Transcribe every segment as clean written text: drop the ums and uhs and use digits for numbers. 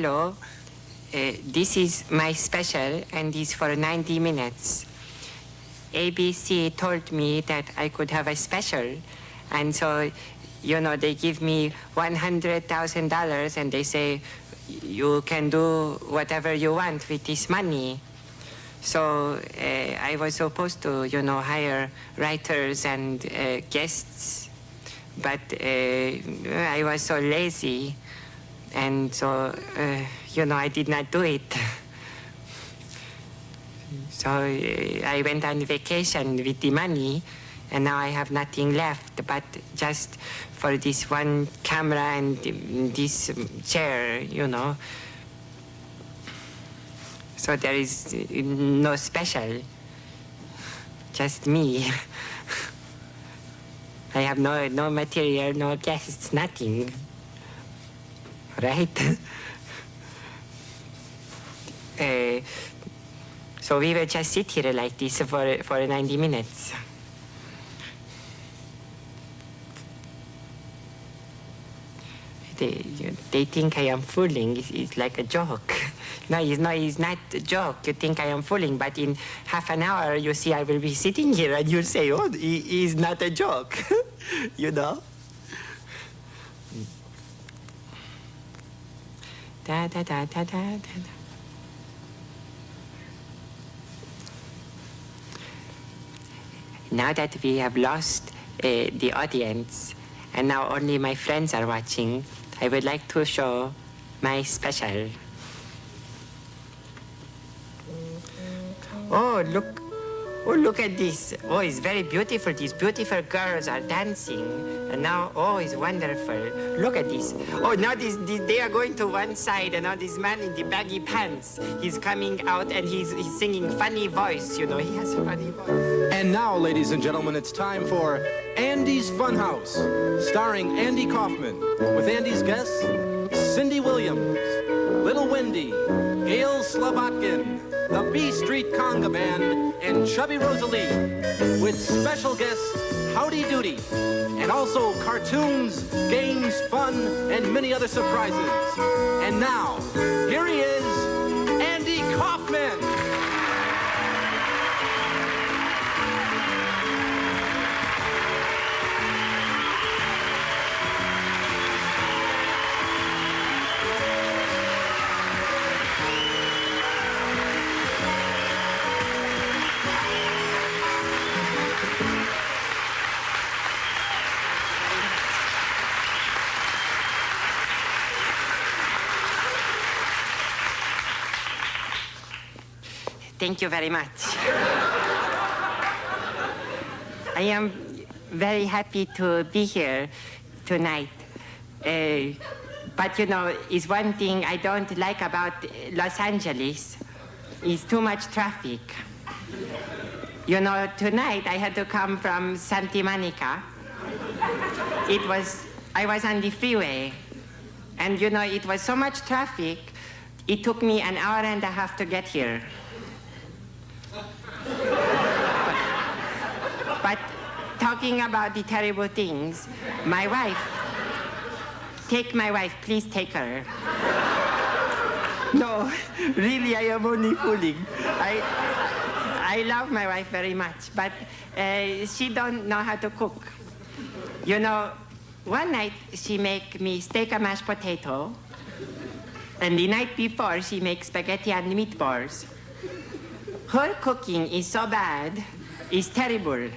hello. This is my special, and it's for 90 minutes. ABC told me that I could have a special, and so, you know, they give me $100,000, and they say, you can do whatever you want with this money. So I was supposed to, you know, hire writers and guests, but I was so lazy, and so, you know, I did not do it. So I went on vacation with the money, and now I have nothing left but just for this one camera and this chair, you know. So there is no special, just me. I have no material, no guests, nothing. Right? So we will just sit here like this for 90 minutes. They think I am fooling. It's like a joke. No, it's not a joke. You think I am fooling, but in half an hour, you see I will be sitting here and you'll say, oh, it's not a joke, you know? Da, da, da, da, da, da, da. Now that we have lost the audience, and now only my friends are watching, I would like to show my special. Oh, look at this. Oh, it's very beautiful. These beautiful girls are dancing. And now, oh, it's wonderful. Look at this. Oh, now they are going to one side, and now this man in the baggy pants, he's coming out and he's singing funny voice, you know. He has a funny voice. And now, ladies and gentlemen, it's time for Andy's Funhouse, starring Andy Kaufman, with Andy's guests, Cindy Williams, Little Wendy, Gail Slobotkin, the B Street Conga Band, and Chubby Rosalie, with special guests Howdy Doody, and also cartoons, games, fun, and many other surprises. And now, here he is, Andy Kaufman. Thank you very much. I am very happy to be here tonight. But you know, it's one thing I don't like about Los Angeles. It's too much traffic. You know, tonight I had to come from Santa Monica. I was on the freeway. And you know, it was so much traffic, it took me an hour and a half to get here. But talking about the terrible things, my wife, please take her. No, really, I am only fooling. I love my wife very much, but she don't know how to cook. You know, one night she make me steak and mashed potato, and the night before she makes spaghetti and meatballs. Her cooking is so bad, it's terrible.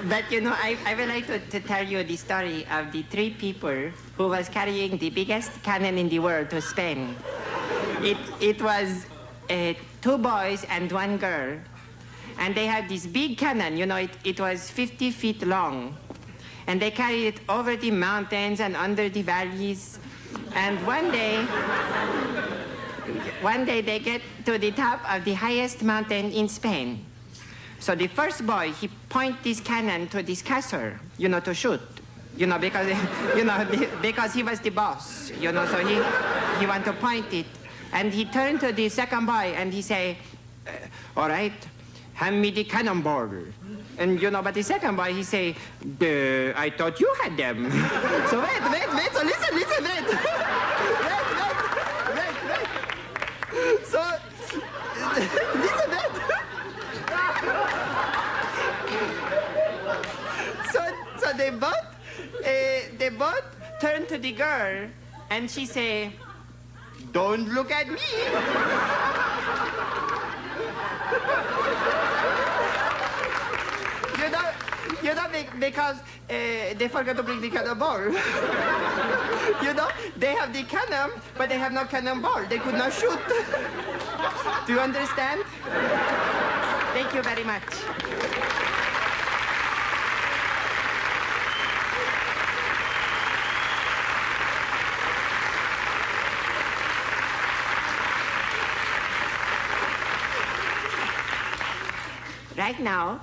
But you know, I would like to tell you the story of the three people who was carrying the biggest cannon in the world to Spain. It was 2 boys and 1 girl. And they had this big cannon, you know, it was 50 feet long. And they carried it over the mountains and under the valleys. And one day they get to the top of the highest mountain in Spain. So the first boy, he point this cannon to this castle, you know, to shoot. You know, because, because he was the boss, you know, so he want to point it. And he turned to the second boy and he say, all right, hand me the cannonball. And but the second boy, he say, I thought you had them. So wait, so listen, wait. Wait. So, listen, wait. So they both turn to the girl, and she say, don't look at me. Because they forgot to bring the cannonball. They have the cannon, but they have no cannonball. They could not shoot. Do you understand? Thank you very much. Right now,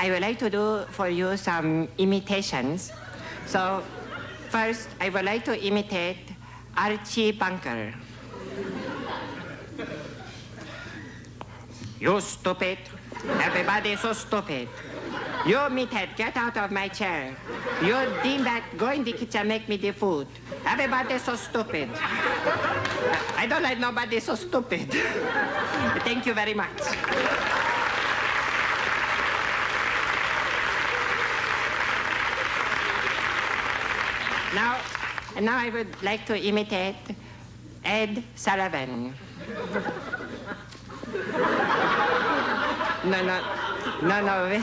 I would like to do for you some imitations. So, first, I would like to imitate Archie Bunker. You stupid. Everybody so stupid. You meathead, get out of my chair. You dingbat, go in the kitchen, make me the food. Everybody so stupid. I don't like nobody so stupid. Thank you very much. Now I would like to imitate Ed Sullivan. No, wait.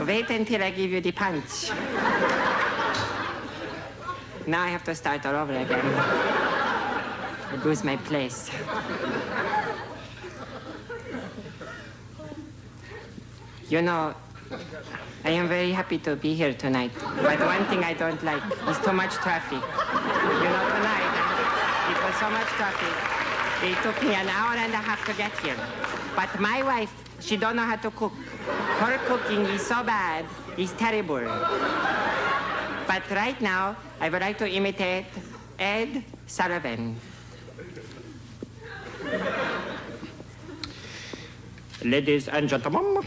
Wait until I give you the punch. Now I have to start all over again. I lose my place. I am very happy to be here tonight, but one thing I don't like is too much traffic. Tonight, it was so much traffic. It took me an hour and a half to get here. But my wife, she don't know how to cook. Her cooking is so bad, it's terrible. But right now, I would like to imitate Ed Sullivan. Ladies and gentlemen,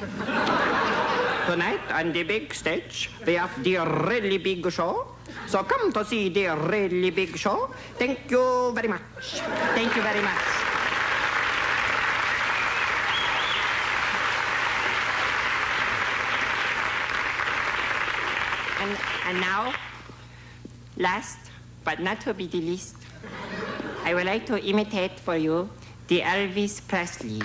tonight on the big stage, we have the really big show. So come to see the really big show. Thank you very much. Thank you very much. And now, last but not to be the least, I would like to imitate for you the Elvis Presley.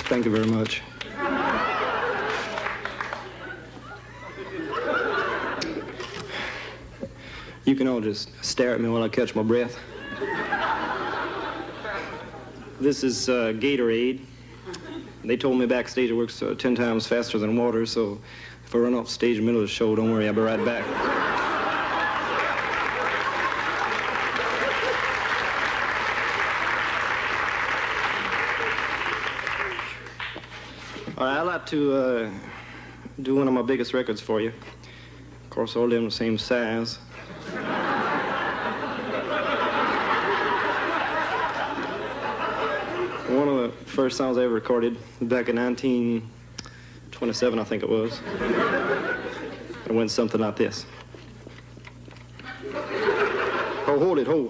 Thank you very much. You can all just stare at me while I catch my breath. This is Gatorade. They told me backstage it works 10 times faster than water, so if I run off stage in the middle of the show, don't worry, I'll be right back. All right, I'd like to do one of my biggest records for you. Of course, all them the same size. One of the first songs I ever recorded back in 1927, I think it was. It went something like this. Oh, hold it, hold.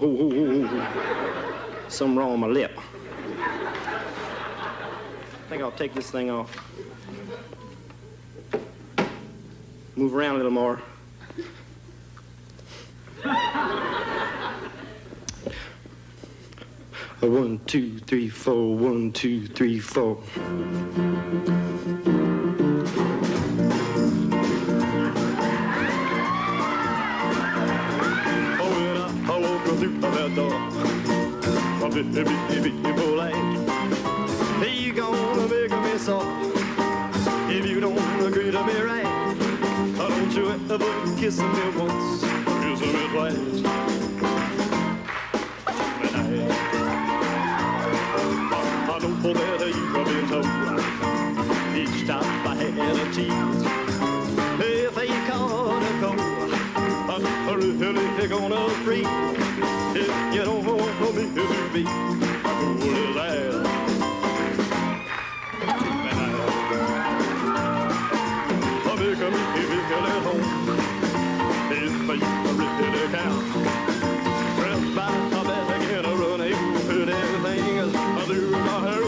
Something wrong with my lip. I think I'll take this thing off. Move around a little more. A 1, 2, 3, 4. 1, 2, 3, 4. I walk through that door. A beautiful light. You gonna make me so if you don't agree to me right. Don't you ever kiss me once, kiss me twice. I don't forget that you have been told each time I had a tease. If you caught a cold, I'm really gonna freeze. If you don't want me to be cool as hell. Come if you get at home, if you really count. Well, by the best I can run, you put everything I do my hair.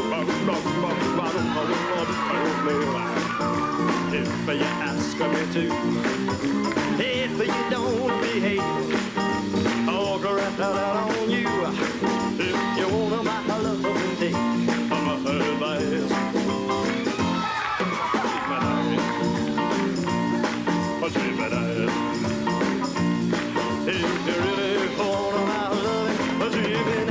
If you ask me to, if you don't behave, I'll go right out on you. If you want my love and take my advice. If you really want my love, dreaming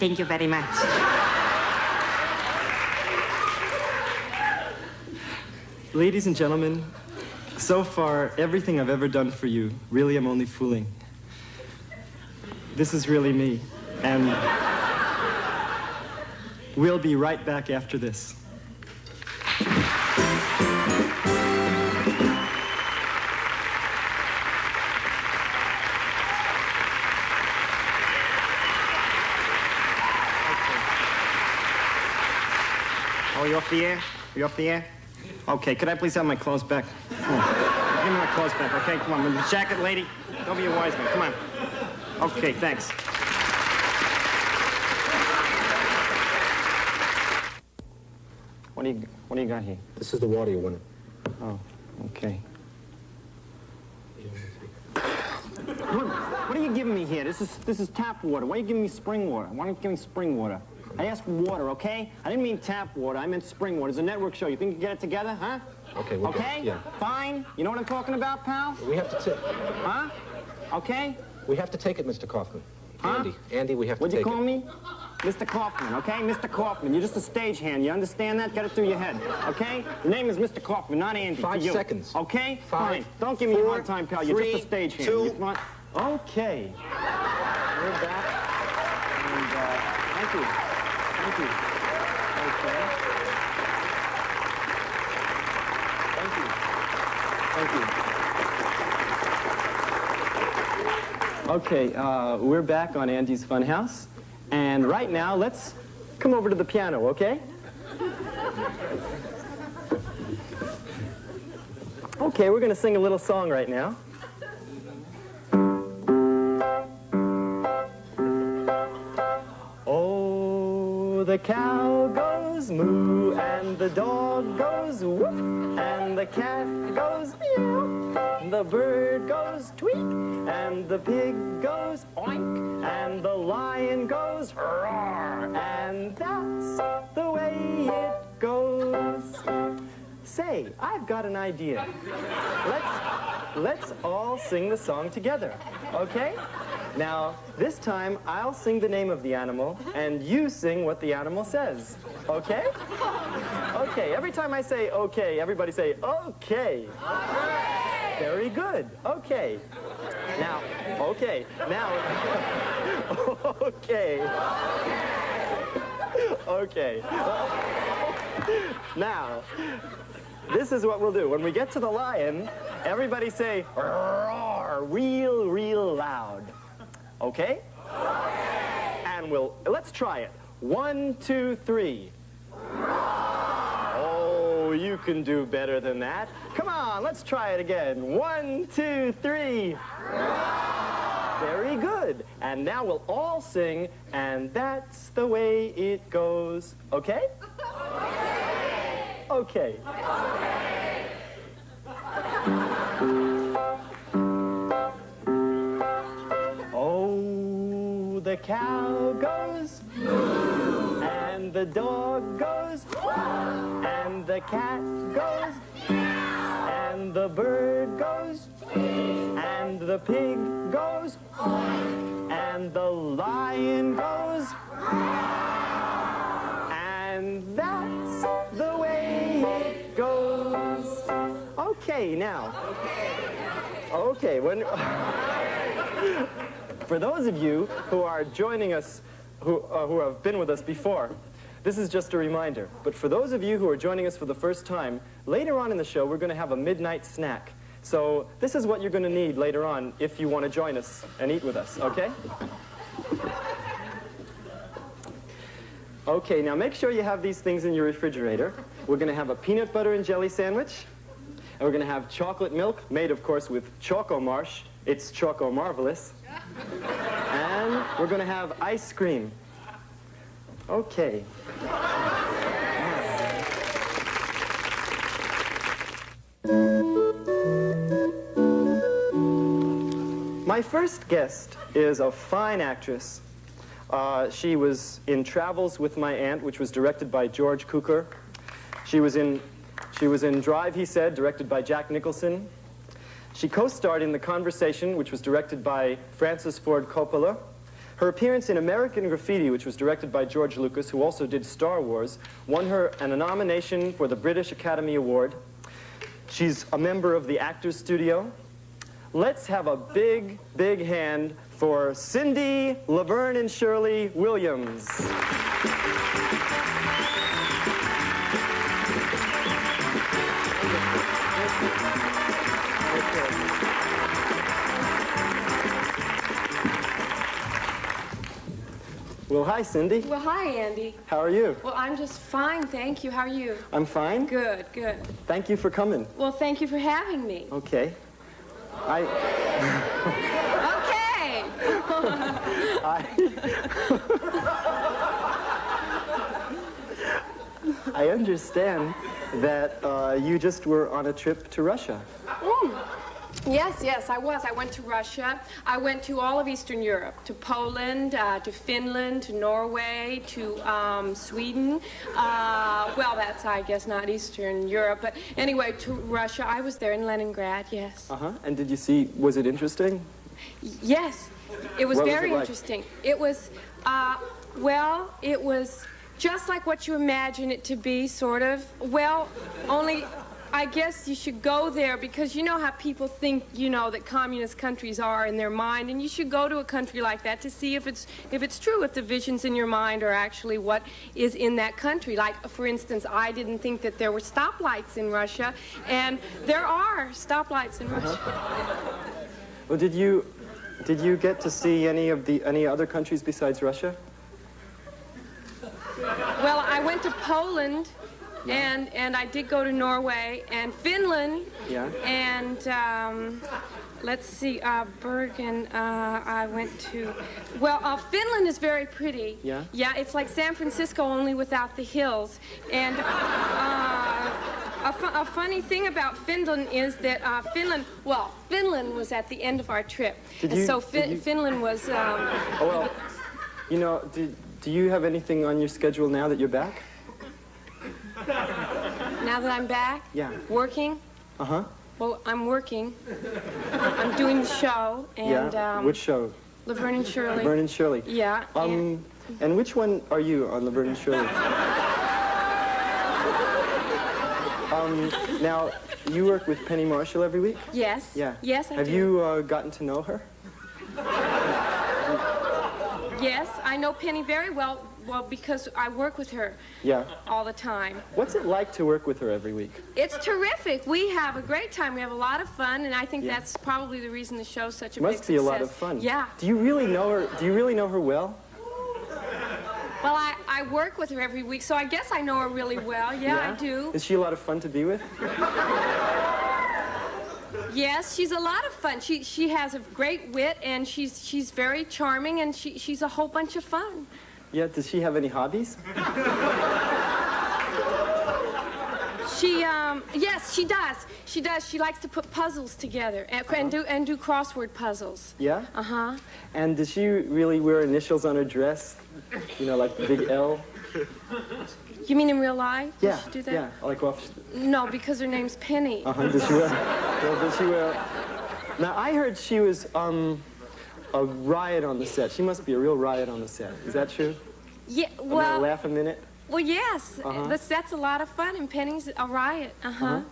Thank you very much. Ladies and gentlemen, so far, everything I've ever done for you, really I'm only fooling. This is really me, and we'll be right back after this. Oh, you off the air? You off the air? Okay, could I please have my clothes back? Come on. Give me my clothes back, okay? Come on, the jacket, lady. Don't be a wise man. Come on. Okay, thanks. What do you got here? This is the water you wanted. Oh, okay. What are you giving me here? This is tap water. Why are you giving me spring water? Why don't you give me spring water? I asked for water, okay? I didn't mean tap water. I meant spring water. It's a network show. You think you can get it together, huh? Okay, we'll okay? Go. Yeah. Fine. You know what I'm talking about, pal? We have to take. Huh? Okay? We have to take it, Mr. Kaufman. Huh? Andy, we have to take it. What'd you call me? Mr. Kaufman, okay? Mr. Kaufman. You're just a stagehand. You understand that? Get it through your head, okay? Your name is Mr. Kaufman, not Andy. 5 seconds. Okay? 5, Fine. Don't give me a hard time, pal. You're 3, just a stagehand. 2, You want... Okay. We're back. And thank you. Thank you. Okay. Thank you. Thank you. Okay, we're back on Andy's Funhouse. And right now, let's come over to the piano, okay? Okay, we're going to sing a little song right now. Oh, the cow goes moo, and the dog goes whoop, and the cat goes meow, the bird goes tweet, and the pig goes oink, and the lion goes roar, and that's the way it goes. Say, I've got an idea. Let's all sing the song together, okay? Now, this time, I'll sing the name of the animal, and you sing what the animal says, okay? Okay, every time I say okay, everybody say okay. Very good, okay. Now, okay, now, okay. Okay. Now, this is what we'll do. When we get to the lion, everybody say roar, real, real loud. Okay? And let's try it. 1, 2, 3. Oh, you can do better than that. Come on, let's try it again. 1, 2, 3. Very good. And now we'll all sing, and that's the way it goes. Okay? Okay. Oh, the cow goes moo, and the dog goes wah, and the cat goes meow, and the bird goes and the pig goes and the lion goes and that's the way it goes. Okay, now. Okay, for those of you who are joining us, who have been with us before, this is just a reminder. But for those of you who are joining us for the first time, later on in the show, we're going to have a midnight snack. So this is what you're going to need later on if you want to join us and eat with us, okay? Okay, now make sure you have these things in your refrigerator. We're going to have a peanut butter and jelly sandwich. And we're going to have chocolate milk, made, of course, with Choco Marsh. It's Choco Marvelous. And we're going to have ice cream. Okay. My first guest is a fine actress. She was in Travels with My Aunt, which was directed by George Cukor. She was in Drive, He Said, directed by Jack Nicholson. She co-starred in The Conversation, which was directed by Francis Ford Coppola. Her appearance in American Graffiti, which was directed by George Lucas, who also did Star Wars, won her a nomination for the British Academy Award. She's a member of the Actors Studio. Let's have a big, big hand for Cindy, Laverne, and Shirley Williams. Well, hi, Cindy. Well, hi, Andy. How are you? Well, I'm just fine, thank you. How are you? I'm fine. Good, good. Thank you for coming. Well, thank you for having me. Okay. Okay. I understand that you just were on a trip to Russia. Yes, I was. I went to Russia. I went to all of Eastern Europe, to Poland, to Finland, to Norway, to Sweden. Well, that's, I guess, not Eastern Europe, but anyway, to Russia. I was there in Leningrad, yes. Uh-huh. And did you see, was it interesting? Yes, it was What was very it like? interesting. It was, well, it was just like what you imagine it to be, sort of. Well, only I guess you should go there because you know how people think, you know, that communist countries are in their mind, and you should go to a country like that to see if it's true, if the visions in your mind are actually what is in that country. Like, for instance, I didn't think that there were stoplights in Russia, and there are stoplights in Russia. Well, did you get to see any other countries besides Russia? Well, I went to Poland. And I did go to Norway and Finland. Yeah. And let's see, Bergen. I went to. Well, Finland is very pretty. Yeah. Yeah, it's like San Francisco only without the hills. And a funny thing about Finland is that Finland was at the end of our trip, Finland was. Oh, well, you know, do you have anything on your schedule now that you're back? Now that I'm back? Yeah. Working? Uh-huh. Well, I'm working. I'm doing the show. And, Yeah. Which show? Laverne and Shirley. Laverne and Shirley. Yeah. And which one are you on Laverne and Shirley? Now, you work with Penny Marshall every week? Yes. Yeah. Yes, I Have do. you gotten to know her? Yes, I know Penny very well. Well, because I work with her. Yeah. All the time. What's it like to work with her every week? It's terrific. We have a great time. We have a lot of fun, and I think Yeah. that's probably the reason the show's such a big Must be success. a lot of fun. Yeah. Do you really know her? Do you really know her well? Well, I work with her every week, so I guess I know her really well. Yeah, I do. Is she a lot of fun to be with? Yes, she's a lot of fun. She has a great wit, and she's very charming, and she's a whole bunch of fun. Yeah. Does she have any hobbies? Yes, she does. She does. She likes to put puzzles together and do crossword puzzles. Yeah. Uh-huh. And does she really wear initials on her dress? You know, like the big L? You mean in real life? Yeah. Does she do that? Yeah. Like off. No, because her name's Penny. Does she wear? Well, does she wear? Now I heard she was a riot on the set. She must be a real riot on the set. Is that true? Yeah. I'm gonna laugh a minute. Well, yes. Uh-huh. That's a lot of fun, and Penny's a riot. Uh-huh.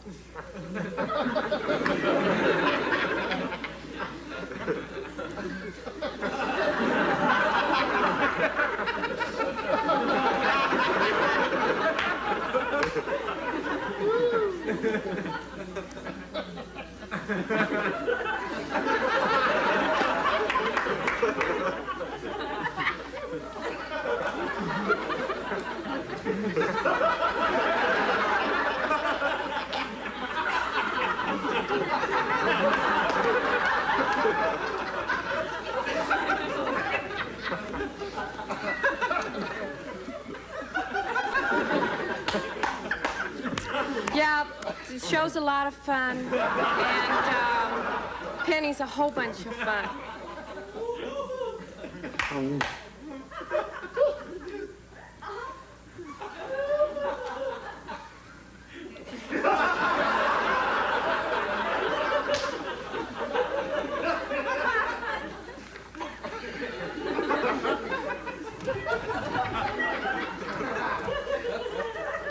Yeah, the show's a lot of fun, and Penny's a whole bunch of fun.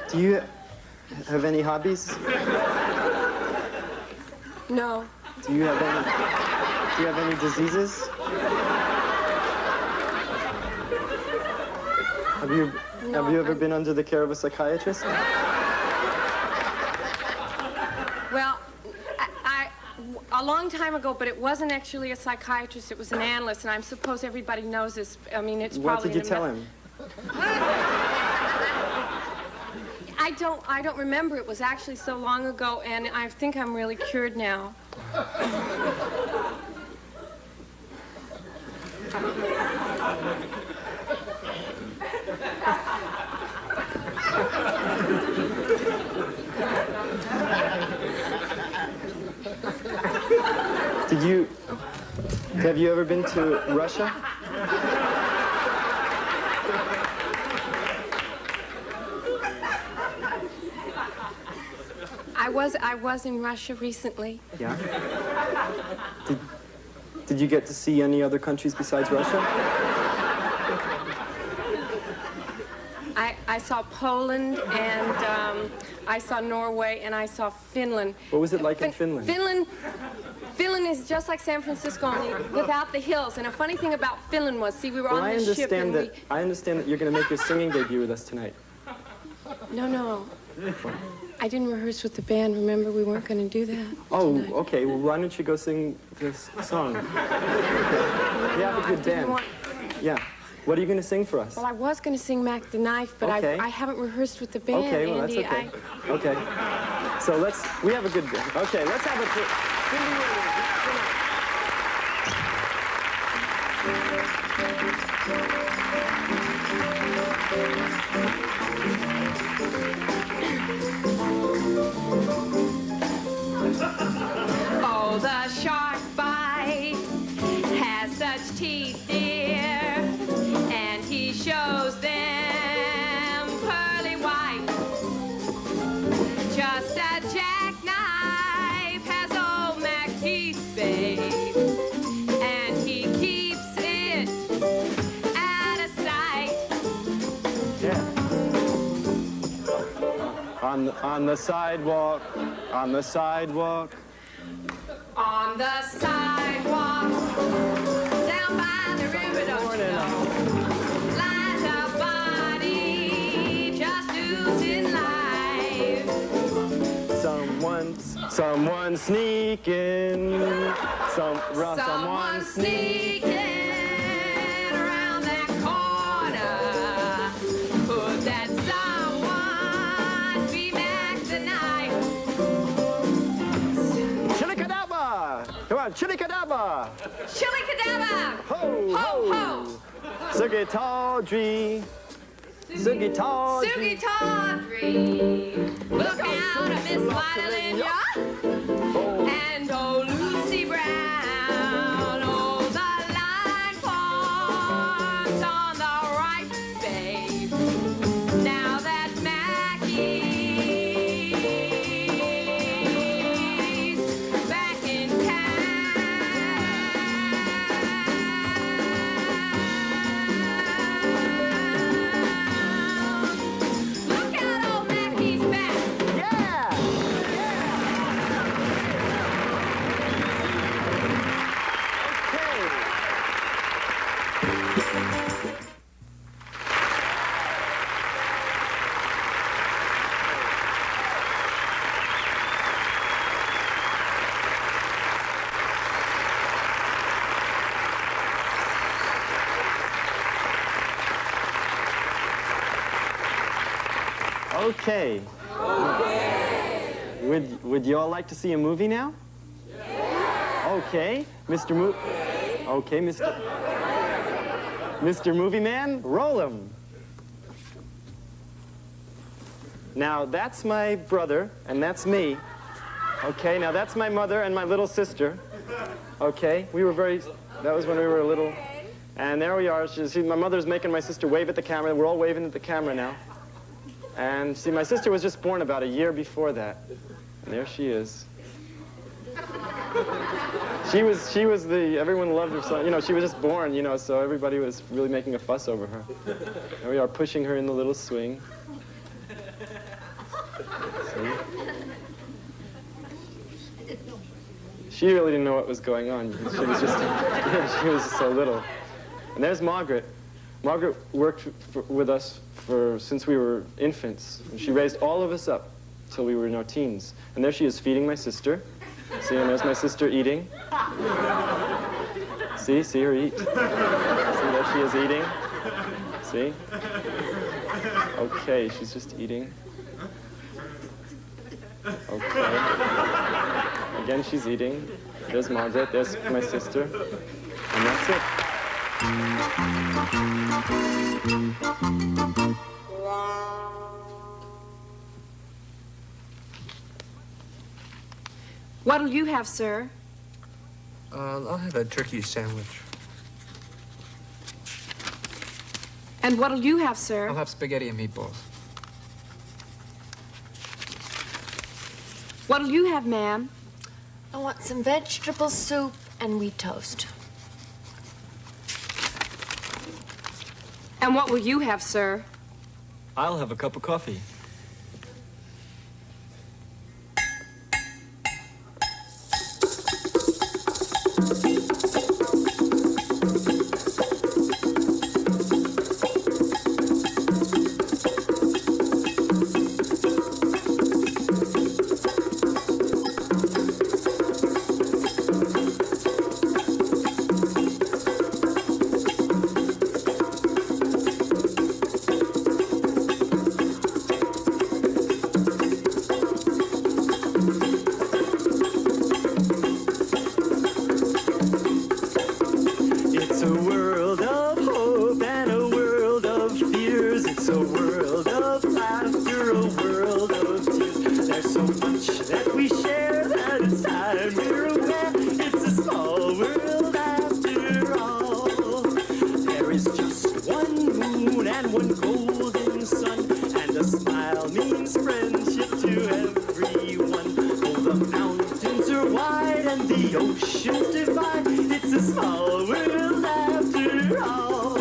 Do you have any hobbies? No. Do you have any diseases? Have you ever been under the care of a psychiatrist? Well, a long time ago, but it wasn't actually a psychiatrist, it was an analyst, and I suppose everybody knows this. I mean, it's What probably... did you tell him? I don't remember. It was actually so long ago, and I think I'm really cured now. Have you ever been to Russia? I was in Russia recently. Yeah. Did you get to see any other countries besides Russia? I saw Poland, and I saw Norway, and I saw Finland. What was it like in Finland? Finland is just like San Francisco, only without the hills. And a funny thing about Finland was, see, we were Well, on this ship, and I understand that you're going to make your singing debut with us tonight. No. I didn't rehearse with the band. Remember, we weren't going to do that. Oh, tonight. okay. Well, why don't you go sing this song? We have a good band. Yeah. What are you going to sing for us? Well, I was going to sing Mac the Knife, but Okay. I haven't rehearsed with the band, Okay, well, that's Andy. okay. Okay. So we have a good band. Okay, let's have a Cindy Williams. Oh, the shark bite has such teeth, dear, and he shows them pearly white. Just a jackknife has old Mac teeth, babe, and he keeps it out of sight. Yeah. On the sidewalk, on the sidewalk. On the sidewalk, down by the river, don't you know, lies a body just oozing life. Someone sneaking. Someone sneaking around that corner. Could that someone be Mac the Knife? Chili-cadabra! Come on, chili-cadabra! Chili-cadabra! Ho, Ho, ho! Sugi Tawdry. Sugi Tawdry. Sugi Tawdry! Look out, Miss Violina! And old Lucy Brown! Oh, the line forms on the right, babe. Now that Mackie's back in town. Look out, old Mackie's back. Yeah! Okay. Okay. Would you all like to see a movie now? Okay, Mr. Mr. Movie Man, roll him. Now that's my brother, and that's me. Okay, now that's my mother and my little sister. Okay, that was when we were little. And there we are. See, my mother's making my sister wave at the camera. We're all waving at the camera now. And see, my sister was just born about a year before that. And there she is. Everyone loved her so, she was just born, so everybody was really making a fuss over her. There we are, pushing her in the little swing. See? She really didn't know what was going on. She was just, she was just so little. And there's Margaret. Margaret worked with us since we were infants. And she raised all of us up till we were in our teens. And there she is feeding my sister. See, and there's my sister eating. See her eat. See, there she is eating. See? Okay, she's just eating. Okay. Again, she's eating. There's Margaret, there's my sister. And that's it. What'll you have, sir? I'll have a turkey sandwich. And what'll you have, sir? I'll have spaghetti and meatballs. What'll you have, ma'am? I want some vegetable soup and wheat toast. And what will you have, sir? I'll have a cup of coffee. It's a world of hope and a world of fears. It's a world of laughter, a world of tears. There's so much that we share that it's time we're aware. It's a small world after all. There is just one moon and one golden sun, and a smile means friendship to everyone. Though the mountains are wide and the oceans divide, it's a small world after all.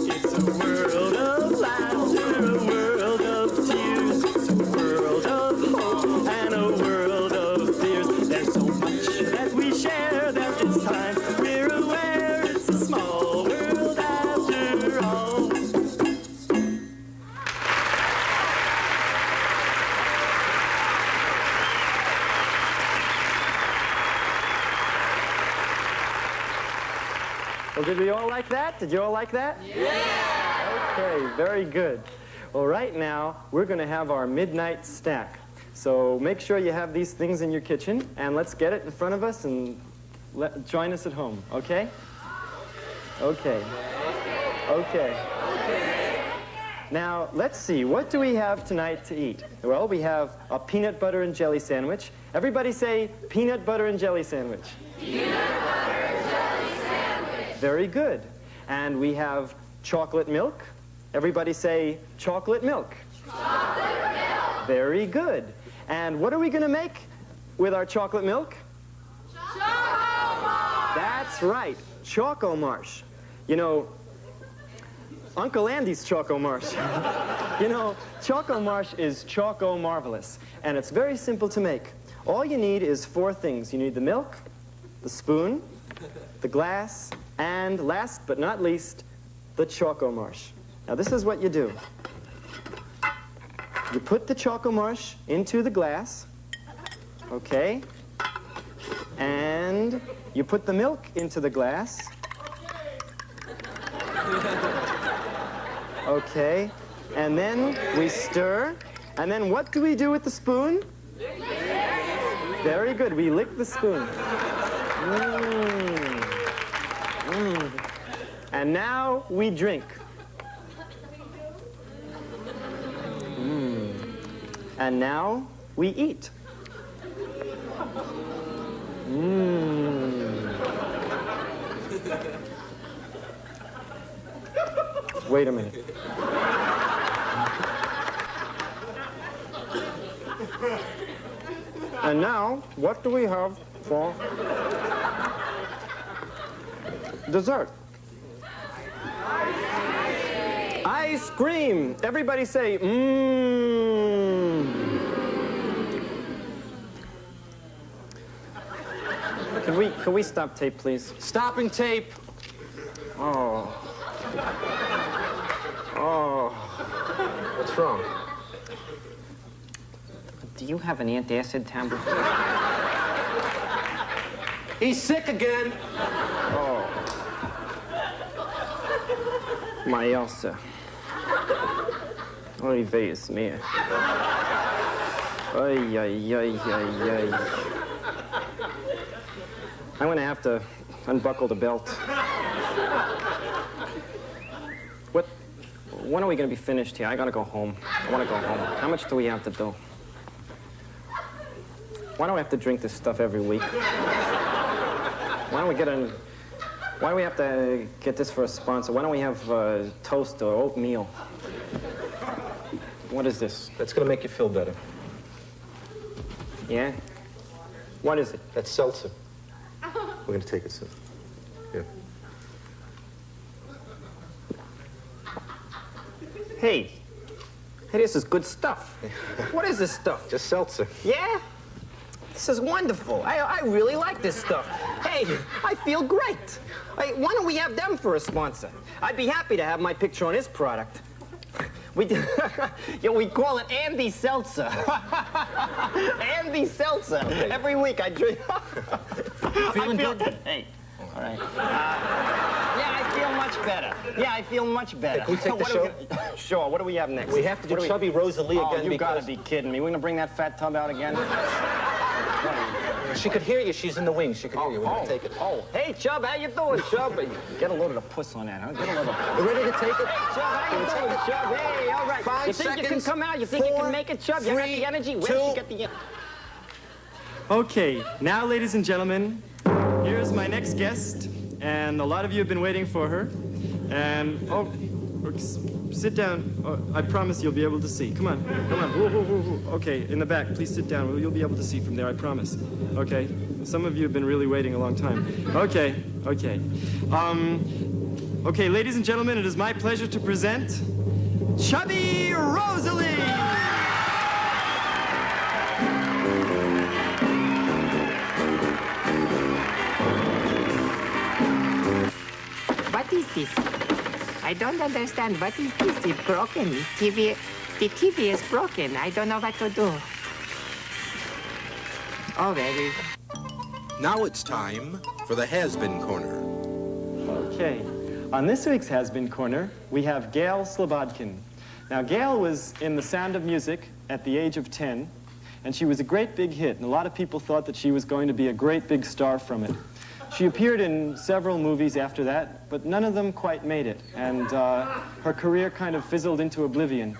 It's a world of laughter, a world of tears. It's a world of hope and a world of fears. There's so much that we share that it's time we're aware. It's a small world after all. Well, did we all like that? Did you all like that? Yeah! Okay, very good. Well, right now, we're going to have our midnight snack. So make sure you have these things in your kitchen, and let's get it in front of us and join us at home, okay? Okay. Okay. Now, let's see, what do we have tonight to eat? Well, we have a peanut butter and jelly sandwich. Everybody say peanut butter and jelly sandwich. Very good. And we have chocolate milk. Everybody say chocolate milk. Chocolate milk. Very good. And what are we going to make with our chocolate milk? Choco Marsh. That's right, Choco Marsh. You know, Uncle Andy's Choco Marsh. You know, Choco Marsh is Choco Marvelous, and it's very simple to make. All you need is 4 things. You need the milk, the spoon, the glass, and last but not least, the Choco Marsh. Now this is what you do. You put the Choco Marsh into the glass, okay? And you put the milk into the glass. Okay, and then we stir, and then what do we do with the spoon? Very good, we lick the spoon. And now we drink. And now we eat. Wait a minute. And now, what do we have for dessert? Ice cream. Everybody say, mmm. Can we stop tape, please? Stopping tape. Oh. Oh. What's wrong? Do you have an antacid tablet? He's sick again. Oh. My Elsa. Oy vez me. Ay, ay, ay, ay, ay. I'm gonna have to unbuckle the belt. When are we gonna be finished here? I gotta go home. I wanna go home. How much do we have to do? Why do we have to drink this stuff every week? Why do we have to get this for a sponsor? Why don't we have toast or oatmeal? What is this? That's gonna make you feel better. Yeah? What is it? That's seltzer. We're gonna take it soon. Yeah. Hey, this is good stuff. What is this stuff? Just seltzer. Yeah? This is wonderful. I really like this stuff. Hey, I feel great. Hey, why don't we have them for a sponsor? I'd be happy to have my picture on this product. We call it Andy Seltzer. Andy Seltzer. Okay. Every week I drink. Feeling good? Hey, all right. Yeah, I feel much better. Yeah, I feel much better. Hey, can we take the show? Sure. What do we have next? We have to do Chubby Rosalie again. You because... gotta be kidding me. We're gonna bring that fat tub out again? She could hear you. She's in the wings. She could hear you. We're gonna take it. Oh, hey, Chub, how you doing, Chub? Get a load of the puss on that, huh? Get a load of... You ready to take it? Hey, Chub, how you doing, Chub? Hey, all right. 5 you think seconds, you can come out? You think you can make it, Chub? You got the energy? Where did you get the energy? Okay, now, ladies and gentlemen, here's my next guest, and a lot of you have been waiting for her. And, sit down. Oh, I promise you'll be able to see. Come on, come on. Whoa, whoa, whoa, whoa. Okay, in the back, please sit down. You'll be able to see from there, I promise. Okay, some of you have been really waiting a long time. Okay, okay. Okay, ladies and gentlemen, it is my pleasure to present Chubby Rosalie! What is this? I don't understand. What is this? It's broken. The TV is broken. I don't know what to do. Oh, well. Now it's time for the Has-Been Corner. Okay. On this week's Has-Been Corner, we have Gail Slobodkin. Now, Gail was in The Sound of Music at the age of 10, and she was a great big hit, and a lot of people thought that she was going to be a great big star from it. She appeared in several movies after that, but none of them quite made it, and her career kind of fizzled into oblivion.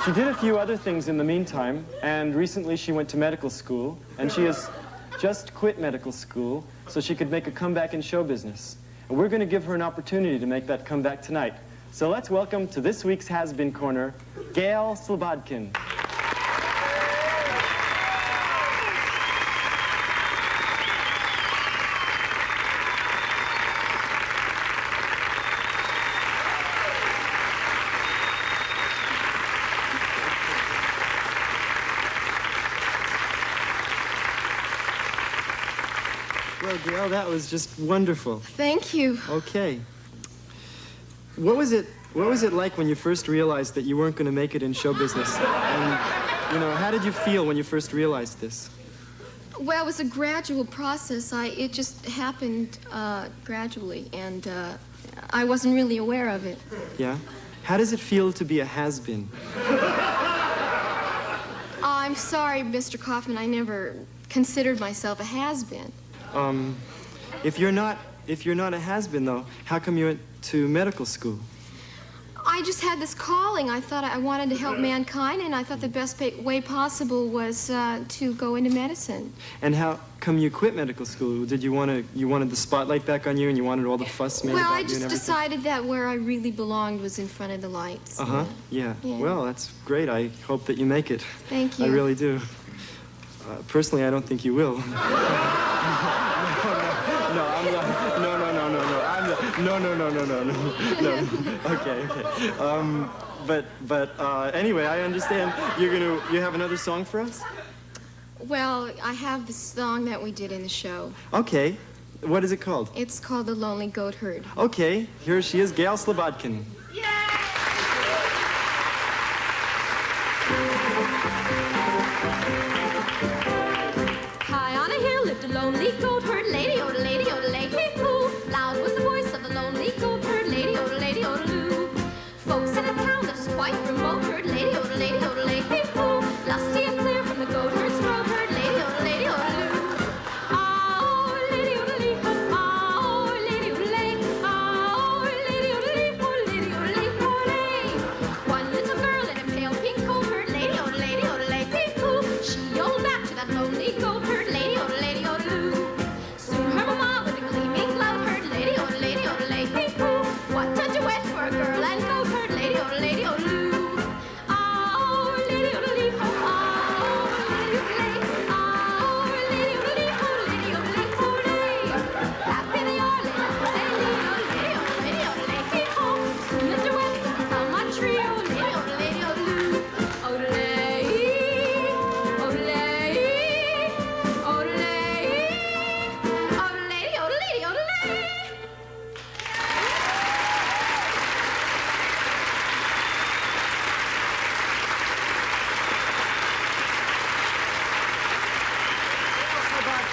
She did a few other things in the meantime, and recently she went to medical school, and she has just quit medical school so she could make a comeback in show business. And we're going to give her an opportunity to make that comeback tonight. So let's welcome to this week's Has-Been Corner, Gail Slobodkin. Well, Gail, that was just wonderful. Thank you. Okay. What was it like when you first realized that you weren't going to make it in show business? And, how did you feel when you first realized this? Well, it was a gradual process. It just happened gradually, and I wasn't really aware of it. Yeah? How does it feel to be a has-been? I'm sorry, Mr. Kaufman. I never considered myself a has-been. If you're not a has-been, though, how come you went to medical school? I just had this calling. I thought I wanted to help mankind, and I thought the best way possible was to go into medicine. And how come you quit medical school? Did you wanted the spotlight back on you, and you wanted all the fuss made Well, about I you and just everything? decided that where I really belonged was in front of the lights. Uh-huh, yeah. Yeah. Well, that's great. I hope that you make it. Thank you. I really do. Personally, I don't think you will. No. Okay. But anyway, I understand you have another song for us? Well, I have the song that we did in the show. Okay. What is it called? It's called The Lonely Goat Herd. Okay. Here she is, Gail Slobodkin. High on a hill lived a lonely goat herd, lady, oh, lady, oh, lady, hoo. Loud was the voice of the lonely goat herd, lady, oh, loo. Folks in a town that was quite remote heard, lady, oh, lady, hoo. Lusty and clear from the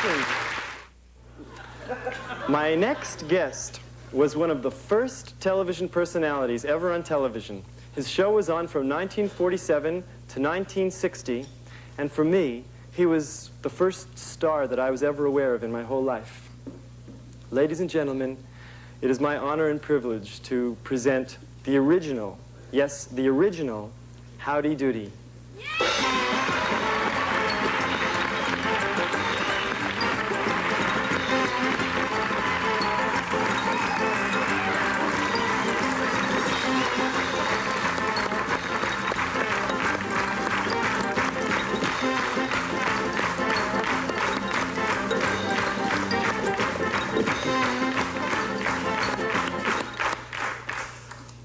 please. My next guest was one of the first television personalities ever on television. His show was on from 1947 to 1960, and for me, he was the first star that I was ever aware of in my whole life. Ladies and gentlemen, it is my honor and privilege to present the original, yes, the original, Howdy Doody.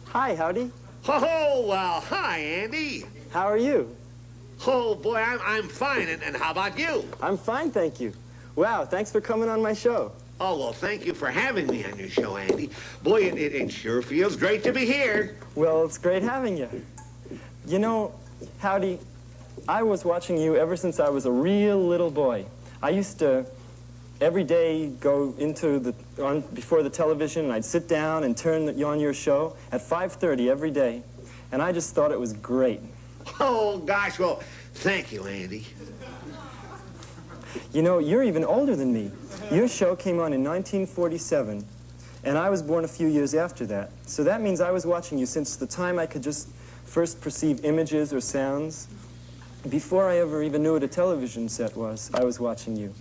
Hi, Howdy. Oh, well, hi, Andy. How are you? Oh, boy, I'm fine, and how about you? I'm fine, thank you. Wow, thanks for coming on my show. Oh, well, thank you for having me on your show, Andy. Boy, it sure feels great to be here. Well, it's great having you. You know, Howdy, I was watching you ever since I was a real little boy. I used to every day go before the television, and I'd sit down and turn on your show at 5:30 every day, and I just thought it was great. Oh, gosh, well, thank you, Andy. You know, you're even older than me. Your show came on in 1947, and I was born a few years after that. So that means I was watching you since the time I could just first perceive images or sounds. Before I ever even knew what a television set was, I was watching you.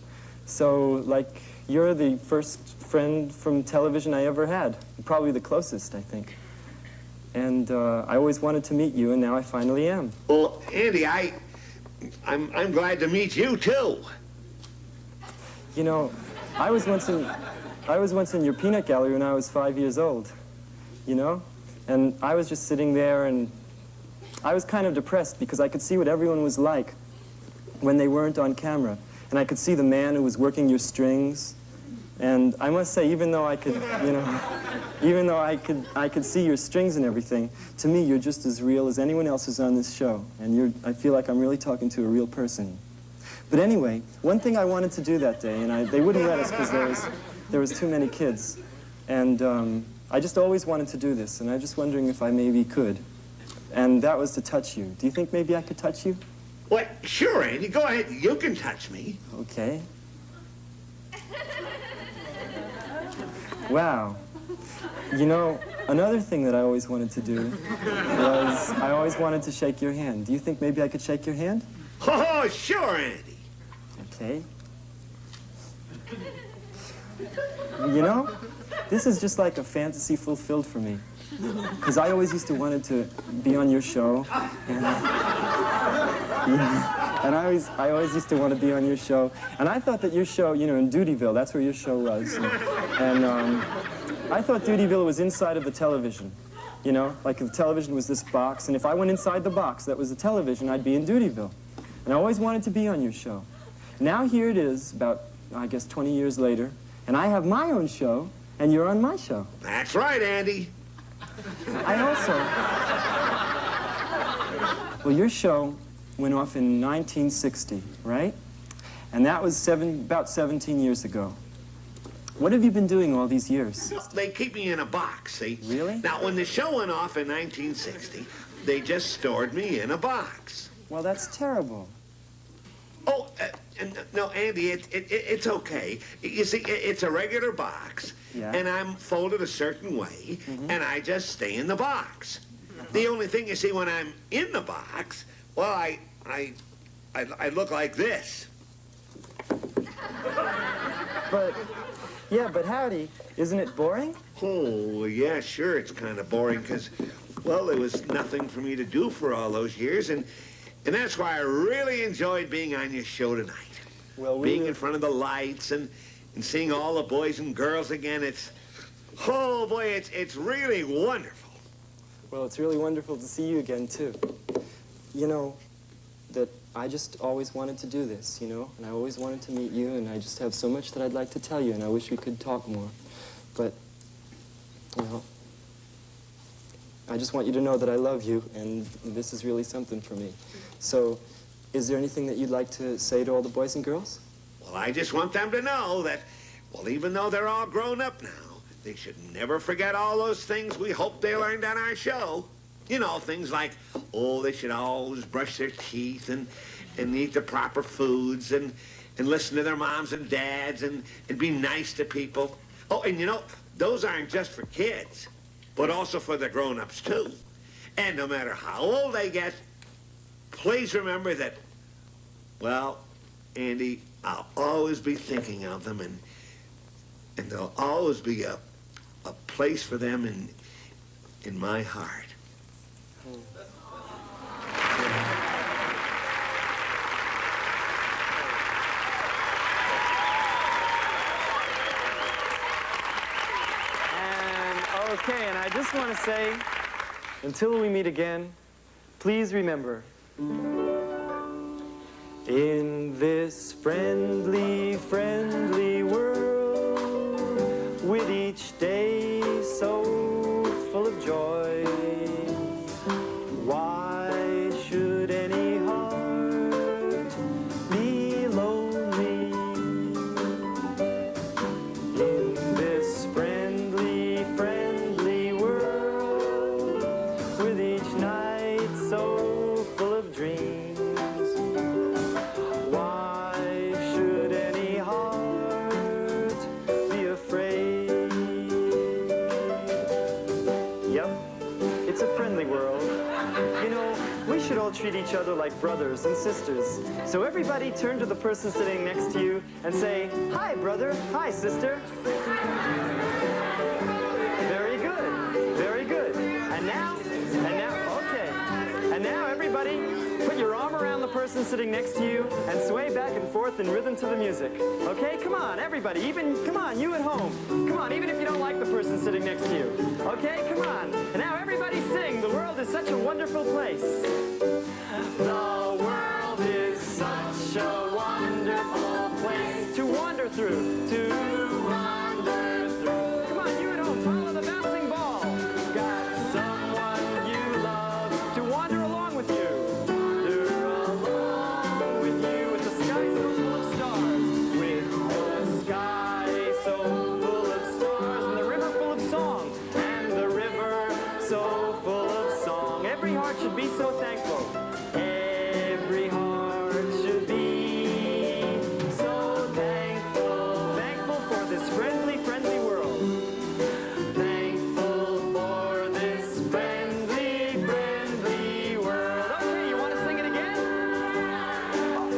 So, like, you're the first friend from television I ever had. Probably the closest, I think. And I always wanted to meet you, and now I finally am. Well, Andy, I'm glad to meet you, too. You know, I was once in your peanut gallery when I was 5 years old, you know? And I was just sitting there, and I was kind of depressed because I could see what everyone was like when they weren't on camera. And I could see the man who was working your strings. And I must say, even though I could, you know, even though I could see your strings and everything, to me, you're just as real as anyone else who's on this show. And I feel like I'm really talking to a real person. But anyway, one thing I wanted to do that day, and they wouldn't let us because there was too many kids. And I just always wanted to do this, and I'm just wondering if I maybe could. And that was to touch you. Do you think maybe I could touch you? Well, sure, Andy. Go ahead. You can touch me. Okay. Wow. You know, another thing that I always wanted to do was I always wanted to shake your hand. Do you think maybe I could shake your hand? Oh, sure, Andy. Okay. You know, this is just like a fantasy fulfilled for me. Because I always used to wanted to be on your show. And, yeah, and I always used to want to be on your show. And I thought that your show, you know, in Dutyville, that's where your show was. And I thought Dutyville was inside of the television. You know, like the television was this box. And if I went inside the box that was the television, I'd be in Dutyville. And I always wanted to be on your show. Now here it is, about, I guess, 20 years later. And I have my own show, and you're on my show. That's right, Andy. I also... Well, your show went off in 1960, right? And that was about 17 years ago. What have you been doing all these years? They keep me in a box, see? Really? Now, when the show went off in 1960, they just stored me in a box. Well, that's terrible. Oh, no, Andy, it's okay. You see, it's a regular box, Yeah. and I'm folded a certain way, and I just stay in the box. The only thing, you see, when I'm in the box, well, I look like this. But, yeah, but Howdy, isn't it boring? Oh, yeah, sure, it's kind of boring, because, well, there was nothing for me to do for all those years, and that's why I really enjoyed being on your show tonight. Well, being in front of the lights and seeing all the boys and girls again, oh boy, it's really wonderful. Well, it's really wonderful to see you again, too. You know, that I just always wanted to do this, you know, and I always wanted to meet you, and I just have so much that I'd like to tell you, and I wish we could talk more. But, you know, I just want you to know that I love you, and this is really something for me. So, is there anything that you'd like to say to all the boys and girls? Well, I just want them to know that, well, even though they're all grown up now, they should never forget all those things we hope they learned on our show. You know, things like, oh, they should always brush their teeth and eat the proper foods and listen to their moms and dads and be nice to people. Oh, and you know, those aren't just for kids, but also for the grown-ups, too. And no matter how old they get, please remember that, well, Andy, I'll always be thinking of them, and there'll always be a place for them in my heart. Okay, and I just want to say, until we meet again, please remember, in this friendly, friendly world, with each day so full of joy, why should any heart be lonely? In this friendly, friendly world, with each night so full of dreams, why should any heart be afraid? Yep, it's a friendly world. You know, we should all treat each other like brothers and sisters. So everybody turn to the person sitting next to you and say, "Hi, brother. Hi, sister." Very good. Very good. And now, okay. And now, everybody, put your arm around the person sitting next to you and sway back and forth in rhythm to the music. Okay? Come on, everybody. Come on, you at home. Come on, even if you don't like the person sitting next to you. Okay? Come on. And now, everybody sing. The world is such a wonderful place. The world is such a wonderful place to wander through. To wander through. Come on, you at home, follow the bouncing ball. Got someone you love to wander along with you. Wander along with you with the sky so full of stars. With the sky so full of stars and the river full of song. And the river so full of song. Every heart should be so thankful. Every heart should be so thankful. Thankful for this friendly, friendly world. Thankful for this friendly, friendly world. Okay, you want to sing it again?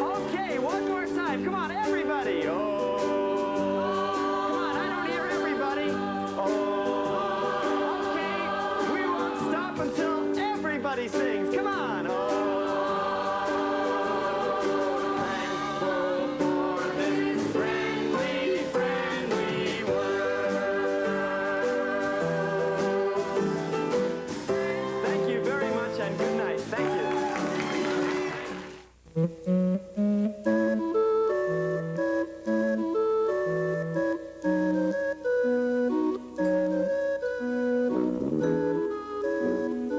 Okay, one more time. Come on, everybody. Oh. Come on, I don't hear everybody. Oh. Okay, we won't stop until everybody sings. Come on. Oh. Thankful for this friendly, friendly world. Thank you very much and good night. Thank you.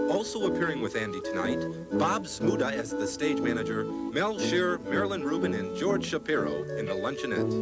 Also appearing with Andy tonight, Bob Smuda as the stage manager, Mel Scheer, Marilyn Rubin, and George Shapiro in the luncheonette.